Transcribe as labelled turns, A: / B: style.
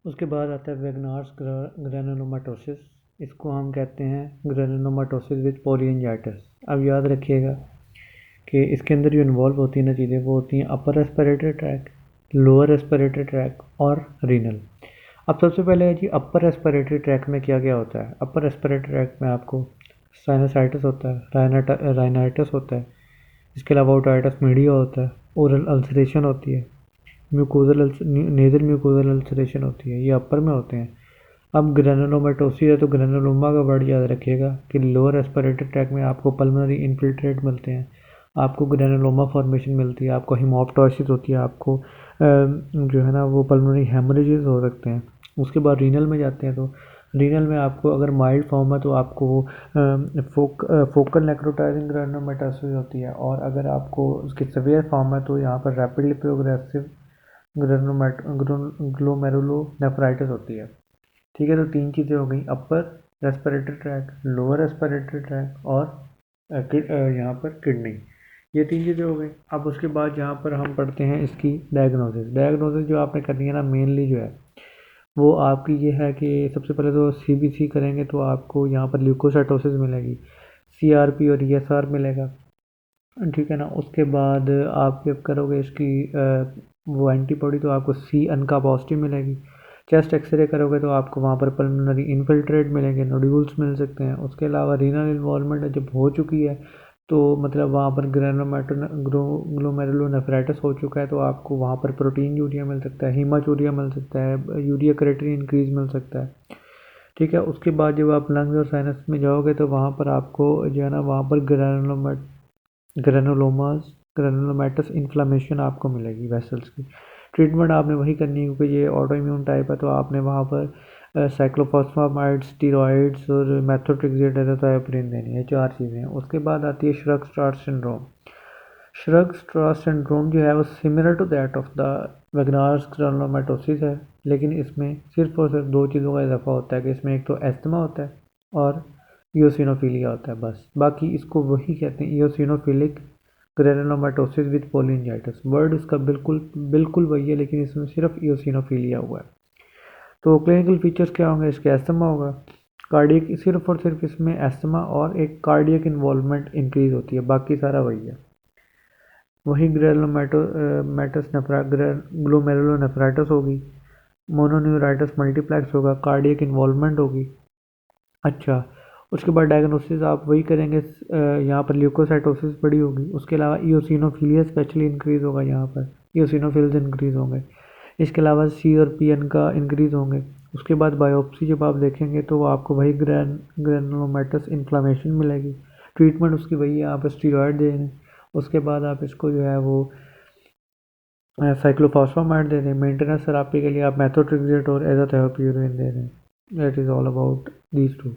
A: उसके बाद आता है वेगनार्स ग्रैनुलोमाटोसिस। इसको हम कहते हैं ग्रैनुलोमाटोसिस विद पॉलीएंजाइटिस। अब याद रखिएगा कि इसके अंदर जो इन्वॉल्व होती है ना चीज़ें, वो होती हैं upper respiratory tract, lower respiratory tract और रीनल। अब सबसे पहले है जी अपर रेस्पिरेटरी ट्रैक में क्या क्या होता है। अपर रेस्पिरेटरी ट्रैक में आपको साइनसाइटिस होता है, राइनाइटिस होता है, इसके अलावा ओटाइटिस मीडिया होता है, ओरल अल्सरेशन होती है, नेजल म्यूकोजल अल्सरेशन होती है, ये अपर में होते हैं। अब ग्रेनुलोमेटोसिस है तो ग्रेनुलोमा का वर्ड याद रखिएगा कि लोअर रेस्पिरेटरी ट्रैक में आपको पल्मोनरी इन्फिल्ट्रेट मिलते हैं, आपको ग्रेनुलोमा फॉर्मेशन मिलती है, आपको हिमोप्टोसिस होती है, आपको जो है ना वो पल्मोनरी हेमरेजेस हो सकते हैं। उसके बाद रीनल में जाते हैं तो रीनल में आपको अगर माइल्ड फॉर्म है तो आपको फोकल नेक्रोटाइजिंग ग्रेनुलोमेटोसिस होती है, और अगर आपको उसकी सीवियर फॉर्म है तो यहाँ पर रैपिडली प्रोग्रेसिव ग्लोमेरुलोनेफ्राइटिस होती है। ठीक है, तो तीन चीज़ें हो गई, upper respiratory tract, lower respiratory tract और यहाँ पर किडनी। ये तीन चीज़ें हो गई। अब उसके बाद यहाँ पर हम पढ़ते हैं इसकी डायग्नोसिस। डायग्नोसिस जो आपने करनी है ना मेनली जो है वो आपकी ये है कि सबसे पहले तो सीबीसी करेंगे तो आपको यहाँ पर ल्यूकोसाइटोसिस मिलेगी, सीआरपी और ईएसआर मिलेगा। ठीक है ना, उसके बाद आप जब करोगे इसकी वो एंटीबॉडी तो आपको सी एन का पॉजिटिव मिलेगी। चेस्ट एक्सरे करोगे तो आपको वहाँ पर पल्मोनरी इन्फिल्ट्रेट मिलेंगे, नोड्यूल्स मिल सकते हैं। उसके अलावा रीनल इन्वॉल्वमेंट जब हो चुकी है तो मतलब वहाँ पर ग्लोमेरुलोनेफ्राइटिस हो चुका है तो आपको वहाँ पर प्रोटीन यूरिया मिल सकता है, हीमाचूरिया मिल सकता है, यूरिया क्रिएटिनिन इंक्रीज मिल सकता है। ठीक है, उसके बाद जब आप लंग्स और साइनस में जाओगे तो वहाँ पर आपको जो है ना वहाँ पर ग्रेनुलोमेटस इन्फ्लामेशन आपको मिलेगी वेसल्स की। ट्रीटमेंट आपने वही करनी है क्योंकि ये ऑटो इम्यून टाइप है, तो आपने वहाँ पर साइक्लोफॉस्फामाइड, स्टीरॉइड्स और मेथोट्रेक्सेट एजाथायोप्रिन देनी है, चार चीज़ें हैं। उसके बाद आती है श्रग-स्ट्रास सिंड्रोम। श्रग-स्ट्रास सिंड्रोम जो है वो similar to that of the Wegener's granulomatosis है, लेकिन इसमें सिर्फ और सिर्फ दो चीज़ों का इजाफा होता है कि इसमें एक तो एस्थमा होता है और इयोसिनोफिलिया होता है, बस। बाकी इसको वही कहते हैं इयोसिनोफिलिक ग्रेनुलोमेटोसिस विद पोलिंजाइटिस। वर्ड इसका बिल्कुल बिल्कुल वही है, लेकिन इसमें सिर्फ इयोसिनोफिलिया हुआ है। तो क्लिनिकल फीचर्स क्या होंगे, इसके एस्थमा होगा, कार्डियक, सिर्फ और सिर्फ इसमें एस्थमा और एक कार्डियक इन्वॉल्वमेंट इंक्रीज होती है, बाकी सारा वही है। वही ग्लोमेरुलोनेफ्राइटिस होगी, मोनोन्यूराइटिस मल्टीप्लेक्स होगा, कार्डियक इन्वॉल्वमेंट होगी। अच्छा, उसके बाद डायग्नोसिस आप वही करेंगे, यहाँ पर ल्यूकोसाइटोसिस बड़ी होगी। उसके अलावा इयोसिनोफिलिया स्पेशली इंक्रीज होगा, यहाँ पर इयोसिनोफिल्स इंक्रीज होंगे। इसके अलावा सी और पी एन का इंक्रीज होंगे। उसके बाद बायोप्सी जब आप देखेंगे तो आपको वही ग्रेनुलोमेटस इन्फ्लामेशन मिलेगी। ट्रीटमेंट उसकी वही है, आप स्टीरॉयड दे दें। उसके बाद आप इसको जो है वो साइक्लोफॉस्फामाइड दे दें। मेंटेनेंस थेरापी के लिए आप मेथोट्रेक्सेट और एजाथायोप्रिन दे दें। That is all about these two.